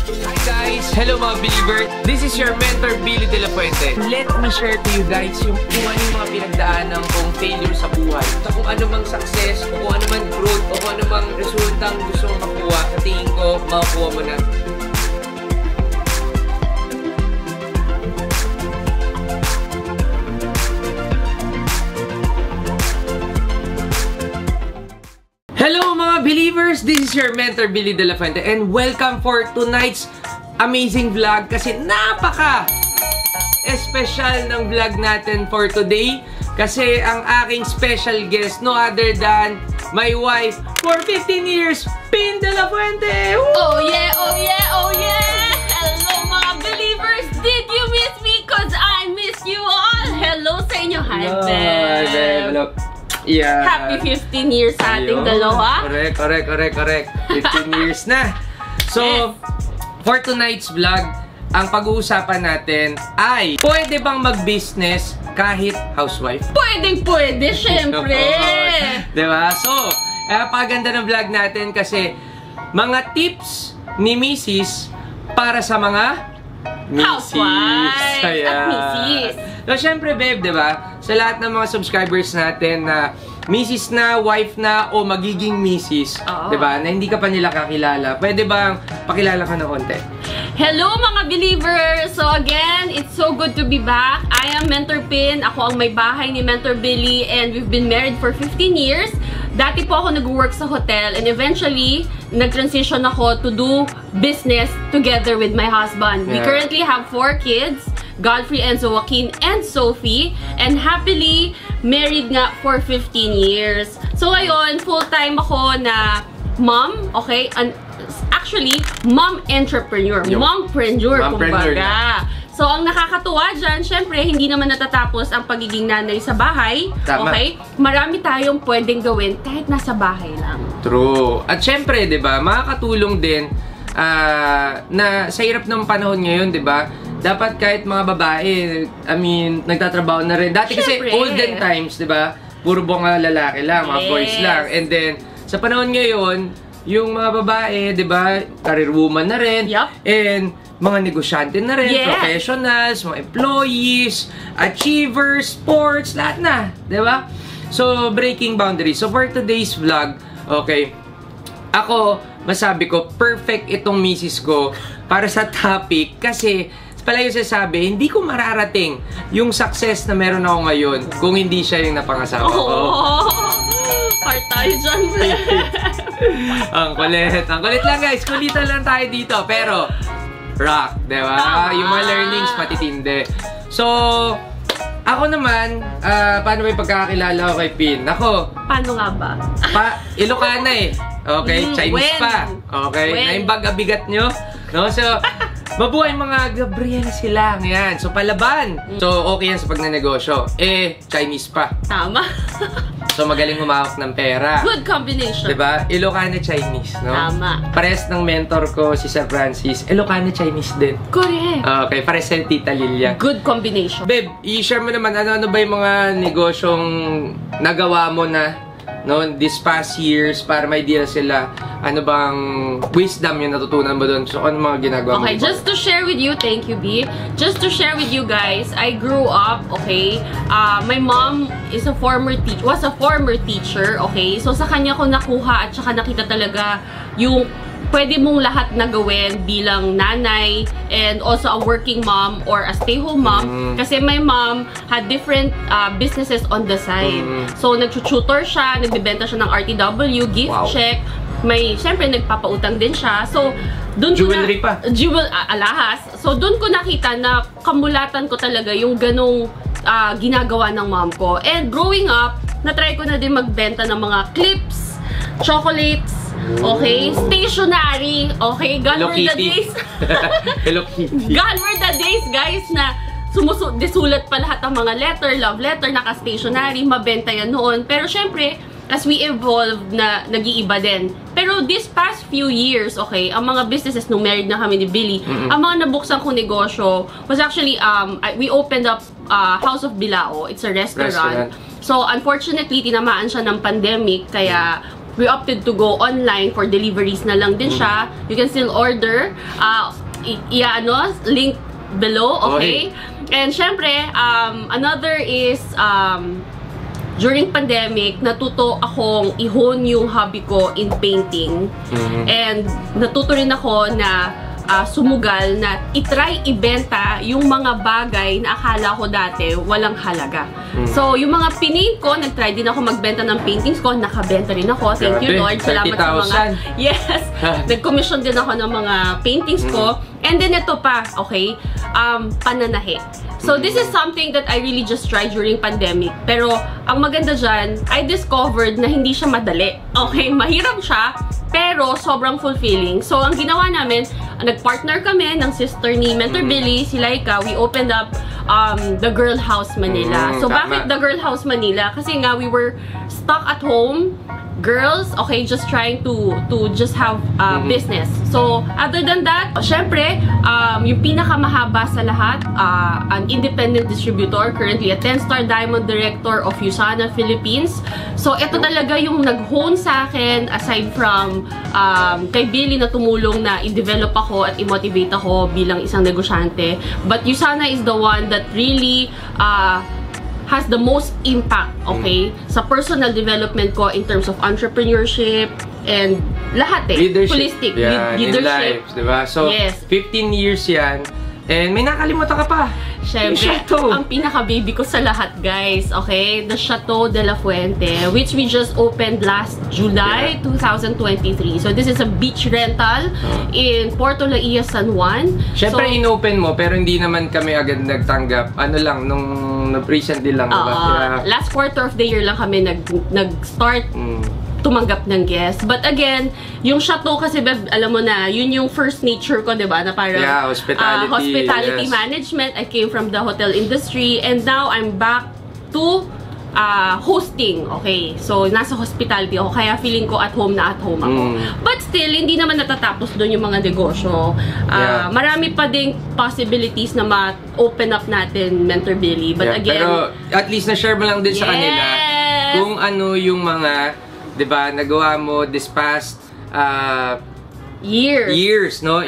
Hi guys! Hello mga believers! This is your mentor, Billy De La Fuente. Let me share to you guys yung kung ano yung mga pinagdaanan kong failure sa buhay. Sa kung ano mang success, o kung ano mang growth, o kung ano mang resultang gusto mong makuha, sa tingin ko, makakuha mo na. Hello mga believers! This is your mentor, Billy De La Fuente, and welcome for tonight's amazing vlog kasi napaka-espesyal ng vlog natin for today kasi ang aking special guest no other than my wife for 15 years, Pin De La Fuente! Woo! Oh yeah, oh yeah, oh yeah! Hello mga believers! Did you miss me? Cause I miss you all! Hello sa inyo! Hi, Beb! Yeah. Happy 15 years sa ating dalawa. Correct. 15 years na. So, yes. For tonight's vlog, ang pag-uusapan natin ay pwede bang mag-business kahit housewife? Pwede, syempre. Diba? So, paganda ng vlog natin kasi mga tips ni Mrs. para sa mga housewives at Mrs. So, syempre, babe, diba? Sa lahat ng mga subscribers natin na Mrs. na, wife na, o magiging Mrs. Diba? Na hindi ka pa nila kakilala. Pwede bang pakilala ka ng konti? Hello mga believers! So again, it's so good to be back. I am Mentor Pin. Ako ang may bahay ni Mentor Billy and we've been married for 15 years. Dati po ako nag-work sa hotel and eventually, nag-transition ako to do business together with my husband. We currently have 4 kids. Godfrey, Enzo, Joaquin, and Sophie. And happily married nga for 15 years. So ngayon, full-time ako na mom, okay? Actually, mom entrepreneur. Mompreneur, kumbaga. So, ang nakakatuwa dyan, syempre, hindi naman natatapos ang pagiging nanay sa bahay. Tama. Okay? Marami tayong pwedeng gawin kahit nasa bahay lang. True. At syempre, di ba, makakatulong din na sa hirap ng panahon ngayon, di ba, dapat kahit mga babae, nagtatrabaho na rin. Dati syempre, kasi olden times, di ba, puro mga lalaki lang, mga boys lang. And then, sa panahon ngayon, yung mga babae, di ba, career woman na rin. And mga negosyante na rin, professionals, mga employees, achievers, sports, lahat na, di ba? So, breaking boundaries. So, for today's vlog, okay, ako, masabi ko, perfect itong misis ko para sa topic kasi pala yung sasabi, hindi ko mararating yung success na meron ako ngayon kung hindi siya yung napangasawa ko. Part tayo dyan, Ang kulit lang guys, kulitan lang tayo dito, pero rock, diba? Yung mga learnings matitindi. So, ako naman, paano ba yung pagkakakilala ko kay Pin? Ako, paano nga ba? Ilocana eh. Okay, Chinese pa. Okay, naimbag abigat nyo. No? So, mabuhay mga Gabriel sila. Yan. So, palaban. So, okay yan sa pagnanegosyo. Chinese pa. Tama. So, magaling humawak ng pera. Good combination. Diba? Ilocana Chinese, no? Tama. Pares ng mentor ko, si Sir Francis. Ilocana Chinese din. Correct. Okay, pares sa Tita Lilia. Good combination. Babe, i-share mo naman, ano ba yung mga negosyong nagawa mo na this past years para may idea sila ano bang wisdom yung natutunan mo doon? So, ano mga ginagawa mo? Okay, just to share with you, thank you, B. Just to share with you guys, I grew up, okay? My mom was a former teacher, okay? So, sa kanya ko nakuha at saka nakita talaga yung pwede mong lahat na gawin bilang nanay and also a working mom or a stay-home mom. Kasi my mom had different businesses on the side. So, nag-tutor siya, nagbibenta siya ng RTW, gift check. Siyempre, nagpapautang din siya. So, doon jewelry pa. Alahas. So, doon ko nakita na kamulatan ko talaga yung ganong ginagawa ng mom ko. And growing up, na-try ko na din magbenta ng mga clips, chocolates, okay? Stationery, okay? Gone were the days. Hello Kitty. Gone were the days, guys, na disulat pa lahat ng mga letter, love letter, naka-stationery, mabenta yan noon. Pero syempre, as we evolve na nag-iiba din. Pero this past few years, okay, ang mga businesses nung married na kami ni Billy, ang mga nabuksan kong negosyo was actually, we opened up House of Bilao. It's a restaurant. So, unfortunately, tinamaan siya ng pandemic, kaya we opted to go online for deliveries na lang din siya. You can still order. Link below, okay? And syempre, another is, during pandemic, natuto akong i-hone yung hobby ko in painting. And natuto rin ako na sumugal na itry ibenta yung mga bagay na akala ko dati walang halaga. So, yung mga pinaint ko, nag-try din ako magbenta ng paintings ko, nakabenta rin ako. Thank you, Lord. Salamat sa mga... Yes! Nag-commission din ako ng mga paintings ko. And then ito pa, okay, pananahe. So, this is something that I really just tried during pandemic. Pero, ang maganda dyan, I discovered na hindi siya madali. Okay, mahirap siya, pero sobrang fulfilling. So, ang ginawa namin, nag-partner kami ng sister ni Mentor Billy, si Laika. We opened up the Girl House Manila. So, bakit the Girl House Manila? Kasi nga, we were stuck at home, girls, okay, just trying to just have business. So, other than that, syempre, yung pinakamahaba sa lahat, an independent distributor, currently a 10-star diamond director of USANA Philippines. So, ito talaga yung nag-hone sa akin, aside from kay Billy na tumulong na i-develop ako at i-motivate ako bilang isang negosyante. But USANA is the one that really has the most impact, okay, sa personal development ko in terms of entrepreneurship and lahat leadership. Holistic In leadership. life, diba? So, yes. 15 years yan. And may nakalimutan ka pa. Siyempre, ang pinaka-baby ko sa lahat, guys, okay? The Chateau de la Fuente, which we just opened last July 2023. So, this is a beach rental in Porto La Ia, San Juan. Siyempre, in-open mo, pero hindi naman kami agad nagtanggap. Ano lang, nung recently lang. Last quarter of the year lang kami nag-start tumanggap ng guests. But again, yung chateau kasi, alam mo na, yun yung first nature ko, diba? Na parang hospitality management. I came from the hotel industry and now I'm back to hosting. Okay, so nasa hospitality ako, kaya feeling ko at home ako. But still, hindi naman natatapos doon yung mga negosyo. Marami pa ding possibilities na ma-open up natin, Mentor Billy. But again, pero at least na-share mo lang din sa kanila kung ano yung mga, diba, nagawa mo this past years, no?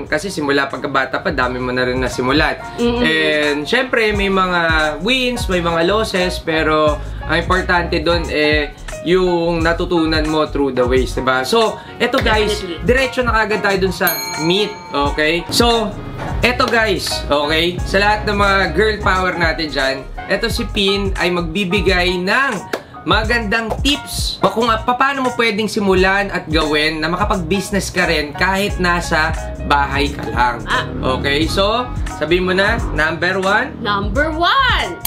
Kasi simula pagkabata pa, dami mo na rin nasimulan. And syempre, may mga wins, may mga losses, pero ang importante doon yung natutunan mo through the ways, diba? So, eto guys, diretso na kagad tayo dun sa meet, okay? So, eto guys, okay? Sa lahat ng mga girl power natin dyan, eto si Pin ay magbibigay ng magandang tips kung paano mo pwedeng simulan at gawin na makapag-business ka rin kahit nasa bahay ka lang. Okay, so sabihin mo na, number 1. Number 1!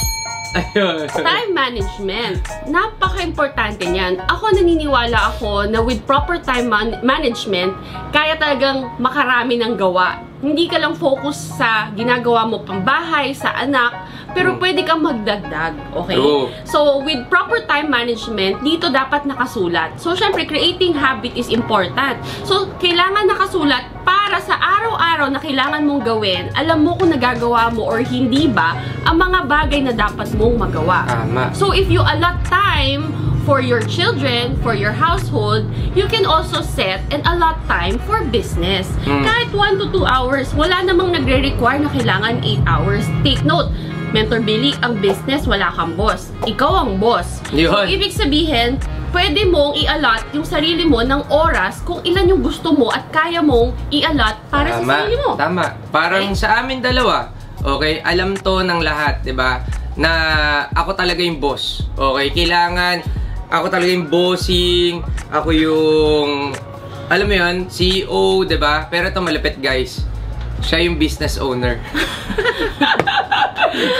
Time management. Napaka-importante niyan. Ako naniniwala ako na with proper time management, kaya talagang makarami ng gawa. Hindi ka lang focus sa ginagawa mo pang bahay, sa anak, pero pwede kang magdagdag, okay? So, with proper time management, dito dapat nakasulat. So, syempre, creating habit is important. So, kailangan nakasulat para sa araw-araw na kailangan mong gawin, alam mo kung nagagawa mo or hindi ba ang mga bagay na dapat mong magawa. So, if you allot time for your children, for your household, you can also set and allot time for business. Kahit 1 to 2 hours, wala namang nagre-require na kailangan 8 hours. Take note, Mentor Billy, ang business, wala kang boss. Ikaw ang boss. So, ibig sabihin, pwede mong i-allot yung sarili mo ng oras kung ilan yung gusto mo at kaya mong i-allot para sa sarili mo. Tama. Parang sa amin dalawa, okay, alam to ng lahat, diba? Na ako talaga yung boss. Okay, kailangan ako talaga yung bossing, ako yung, alam mo yun, CEO, diba? Pero ito malapit guys, siya yung business owner.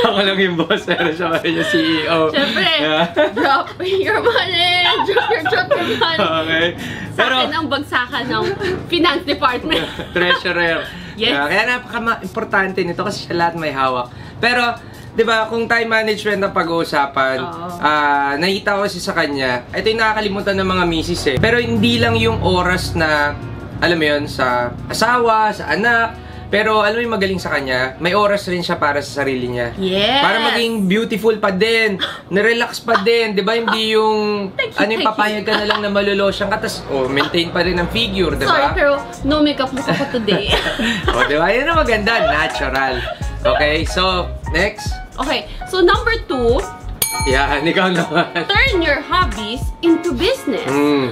Ako lang yung boss, pero siya yung CEO. Siyempre, drop your money, drop your money. Okay. Sa akin ang bagsakan ng finance department. Treasurer. Yes. Kaya napaka-importante nito kasi siya lahat may hawak. Pero, diba, kung time management na pag-uusapan, nakita ko sa kanya, ito yung nakakalimutan ng mga misis Pero hindi lang yung oras na, alam mo yun, sa asawa, sa anak, Pero alam mo yung magaling sa kanya, may oras rin siya para sa sarili niya. Yes! Para maging beautiful pa din, na-relax pa din, di ba? Hindi yung, yung papayag ka na lang na malulosyan ka, tas, maintain pa rin ang figure, di ba? Sorry, pero no makeup look ako today. Di ba? Yan ang maganda, natural. Okay, so, next. Okay, so number 2, yan, ikaw naman. turn your hobbies into business.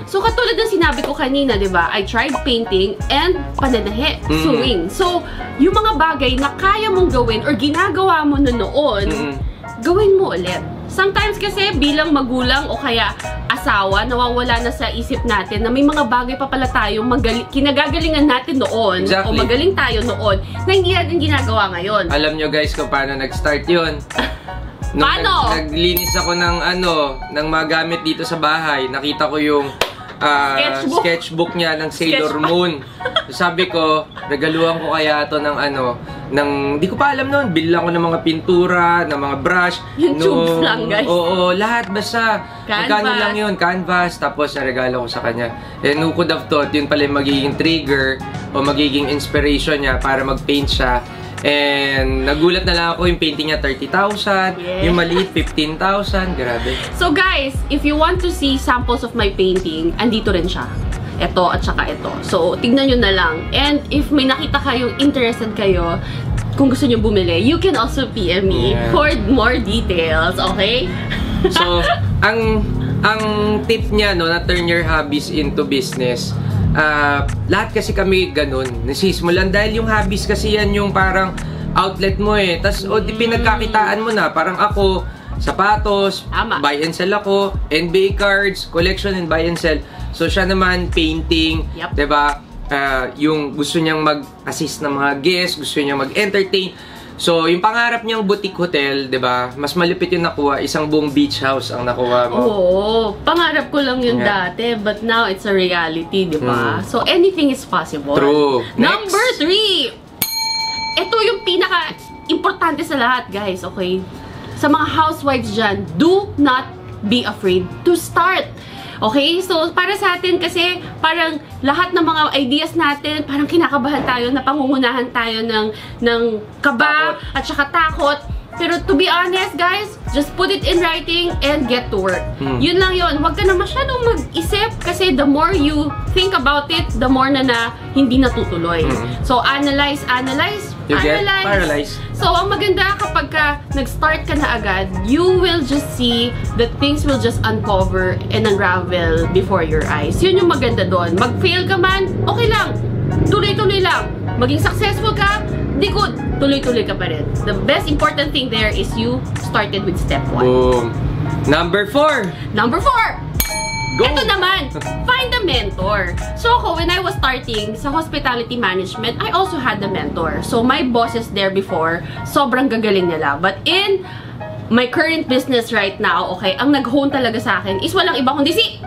So, katulad ng sinabi ko kanina, di ba? I tried painting and pananahe, sewing. So, yung mga bagay na kaya mong gawin or ginagawa mo na noon, gawin mo ulit. Sometimes kasi bilang magulang o kaya asawa, nawawala na sa isip natin na may mga bagay pa pala tayong kinagagalingan natin noon o magaling tayo noon na hindi natin ginagawa ngayon. Alam nyo guys kung paano nag-start yun? Paano? Naglinis ako ng mga gamit dito sa bahay. Nakita ko yung sketchbook niya ng Sailor Moon. So, sabi ko, regaluhan ko kaya ito ng di ko pa alam noon. Bilang ko ng mga pintura, ng mga brush. Yung tubes lang, guys. Oo, lahat basta. Magkano lang yun, canvas. Tapos, naregalo ko sa kanya. And who could have thought, yun pala yung magiging trigger o magiging inspiration niya para mag-paint siya. And nagulat na lang ako yung painting niya 30,000, yung maliit 15,000, grabe. So guys, if you want to see samples of my painting, andito rin siya. Ito at saka ito. So tignan nyo na lang. And if may nakita kayong interested kayo, kung gusto nyo bumili, you can also PM me for more details, okay? So, ang tip niya na turn your hobbies into business. Lahat kasi kami ganun, nasisimulan dahil yung hobbies kasi yan yung parang outlet mo tas pinagkakitaan mo na, parang ako sapatos, buy and sell ako, NBA cards, collection and buy and sell. So siya naman painting, diba? Yung gusto niyang mag-assist ng mga guests, gusto niyang mag-entertain. So, yung pangarap niyang boutique hotel, di ba? Mas malupit yung nakuha. Isang buong beach house ang nakuha mo. Oo. Pangarap ko lang yun dati. But now, it's a reality, di ba? So, anything is possible. True. Number 3! Ito yung pinaka-importante sa lahat, guys. Okay? Sa mga housewives dyan, do not be afraid to start. Okay? So, para sa atin kasi, parang lahat ng mga ideas natin, parang kinakabahan tayo, napangungunahan tayo ng kaba at saka takot. Pero to be honest, guys, just put it in writing and get to work. Yun lang yun. Huwag ka na masyadong mag-isip kasi the more you think about it, the more na hindi natutuloy. So, analyze, you get paralyzed. So, ang maganda kapag nag-start ka na agad, you will just see that things will just uncover and unravel before your eyes. Yun yung maganda doon. Mag-fail ka man, okay lang. Tuloy-tuloy lang. Maging successful ka, di good. Tuloy-tuloy ka pa rin. The best important thing there is you started with step 1. Boom. Number 4! Number 4! Go! Ito naman, find a mentor. So ako, when I was starting sa hospitality management, I also had a mentor. So my bosses there before, sobrang gagaling nila. But in my current business right now, okay, ang nag-hone talaga sa akin is walang iba kundi si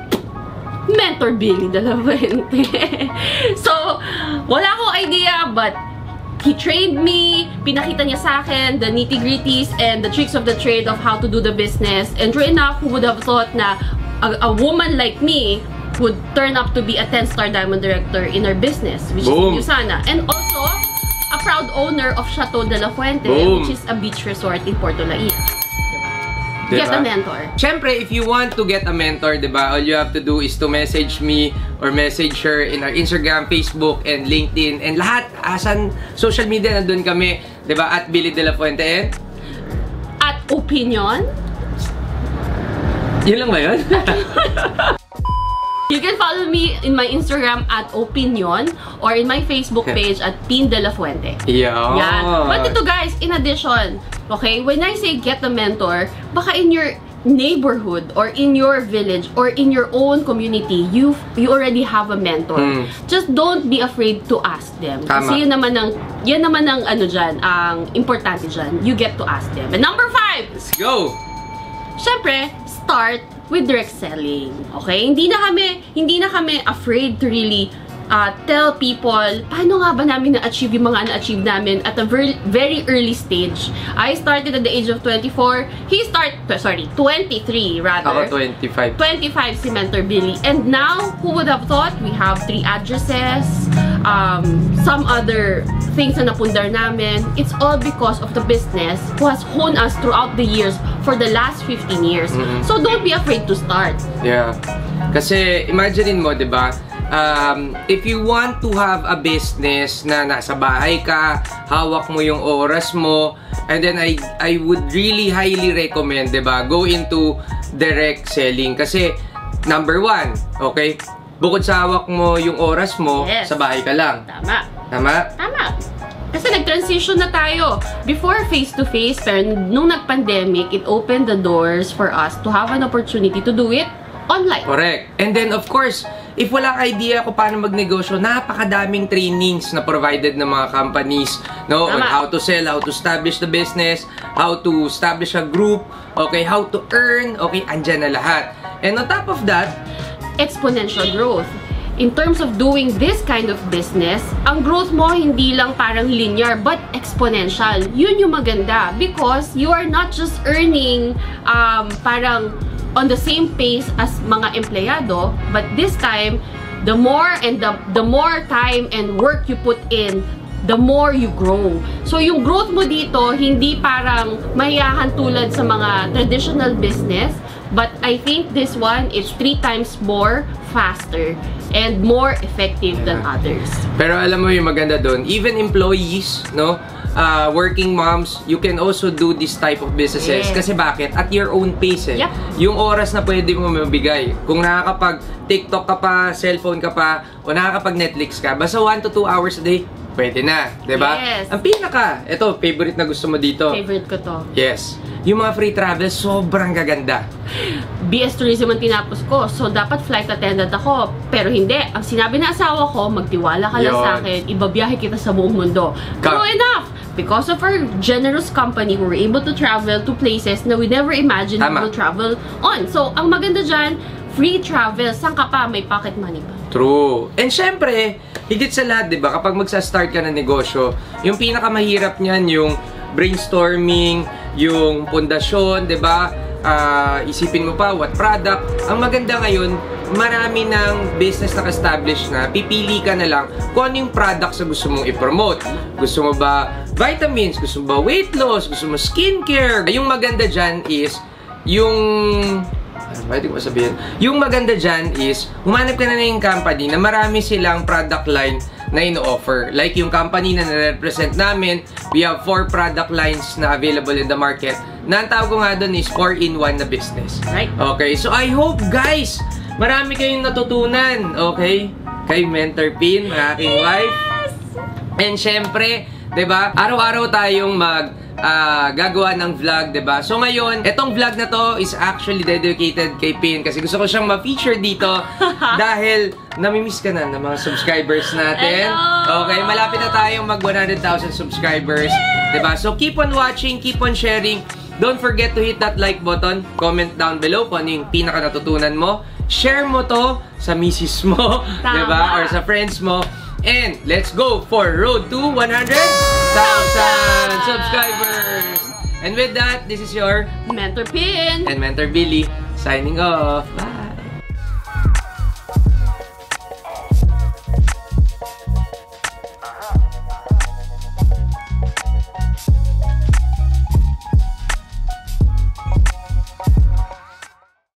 Mentor Billy de la Fuente. So, wala akong idea, but he trained me, pinakita niya sa akin the nitty-gritties and the tricks of the trade of how to do the business. And true enough, who would have thought na a woman like me would turn up to be a 10-star diamond director in our business, which is Yusana. And also, a proud owner of Chateau de la Fuente, which is a beach resort in Puerto Laia. Get a mentor. Siyempre, if you want to get a mentor, diba, all you have to do is to message me or message her in our Instagram, Facebook, and LinkedIn. And lahat, asan social media, nandun kami, diba, at Billy de la Fuente and at Opinion. Yun lang ba yun? You can follow me in my Instagram at Opinion or in my Facebook page at Pin de la Fuente. Yeah. But ito guys, in addition, okay, when I say get a mentor, baka in your neighborhood or in your village or in your own community, you already have a mentor. Just don't be afraid to ask them. Kasi yan naman ang ano dyan, ang importante dyan. You get to ask them. And number 5! Let's go! Siyempre, start with direct selling. Okay? Hindi na kami afraid to really tell people paano nga ba namin na-achieve yung mga na-achieve namin at a very early stage. I started at the age of 24. 23 rather. Ako 25. 25 si Mentor Billy. And now, who would have thought we have 3 addresses, some other things na napundar namin, it's all because of the business who has honed us throughout the years for the last 15 years. So don't be afraid to start. Yeah. Kasi imaginein mo, 'di ba? If you want to have a business na nasa bahay ka, hawak mo yung oras mo, and then I would really highly recommend, 'di ba? Go into direct selling kasi number 1, okay? Bukod sa hawak mo yung oras mo, sa bahay ka lang. Tama. Tama? Tama. Kasi nag-transition na tayo. Before face-to-face, pero nung nag-pandemic, it opened the doors for us to have an opportunity to do it online. Correct. And then, of course, if wala ka idea kung paano magnegosyo, napakadaming trainings na provided ng mga companies, no? On how to sell, how to establish the business, how to establish a group, okay, how to earn, okay, andyan na lahat. And on top of that, exponential growth. In terms of doing this kind of business, ang growth mo hindi lang parang linear but exponential. Yun yung maganda because you are not just earning parang on the same pace as mga empleyado, but this time the more time and work you put in, the more you grow. So yung growth mo dito hindi parang mahiyahan tulad sa mga traditional business, but I think this one is 3 times more faster and more effective than others. Pero alam mo yung maganda doon, even employees, no? Working moms, you can also do this type of businesses. Kasi bakit? At your own pace eh. Yep. Yung oras na pwede mo mabigay. Kung nakakapag TikTok ka pa, cellphone ka pa, o nakakapag Netflix ka, basta 1 to 2 hours a day, pwede na. Diba? Yes. Ang pinaka, ito, favorite na gusto mo dito. Favorite ko to. Yes. Yung mga free travel, sobrang gaganda. BS Tourism ang tinapos ko. So, dapat flight attendant ako. Pero hindi. Ang sinabi na asawa ko, magtiwala ka lang sa akin, ibabiyahe kita sa buong mundo. True enough! Because of our generous company, we were able to travel to places na we never imagined we will travel on. So, ang maganda dyan, free travel. Saan ka pa? May pocket money pa. True. And syempre, higit sa lahat, diba, kapag magsa-start ka ng negosyo, yung pinakamahirap niyan, yung brainstorming, yung pundasyon, 'di ba? Isipin mo pa what product. Ang maganda ngayon, marami ng business na established na, pipili ka na lang kung ano yung product sa gusto mong i-promote. Gusto mo ba vitamins? Gusto mo ba weight loss? Gusto mo skincare? Yung maganda dyan is yung pwede ko sabihin. Yung maganda dyan is, humanap ka na yung company na marami silang product line na ino-offer. Like yung company na na-represent namin, we have 4 product lines na available in the market. Na ang tawag ko nga doon is 4-in-1 na business. Right. Okay, so I hope guys, marami kayong natutunan, okay? Kay Mentor Pin, ang aking wife. And syempre, 'di ba? Araw-araw tayong gagawa ng vlog, 'di ba? So ngayon, etong vlog na to is actually dedicated kay Pin kasi gusto ko siyang ma-feature dito dahil namimiss ka na ng mga subscribers natin. Hello! Okay, malapit na tayong mag 100,000 subscribers, 'di ba? So keep on watching, keep on sharing. Don't forget to hit that like button, comment down below kung ano yung pinaka natutunan mo. Share mo to sa misis mo, 'di ba? Or sa friends mo. And let's go for road to 100,000 subscribers! And with that, this is your Mentor Pin and Mentor Billy signing off. Bye!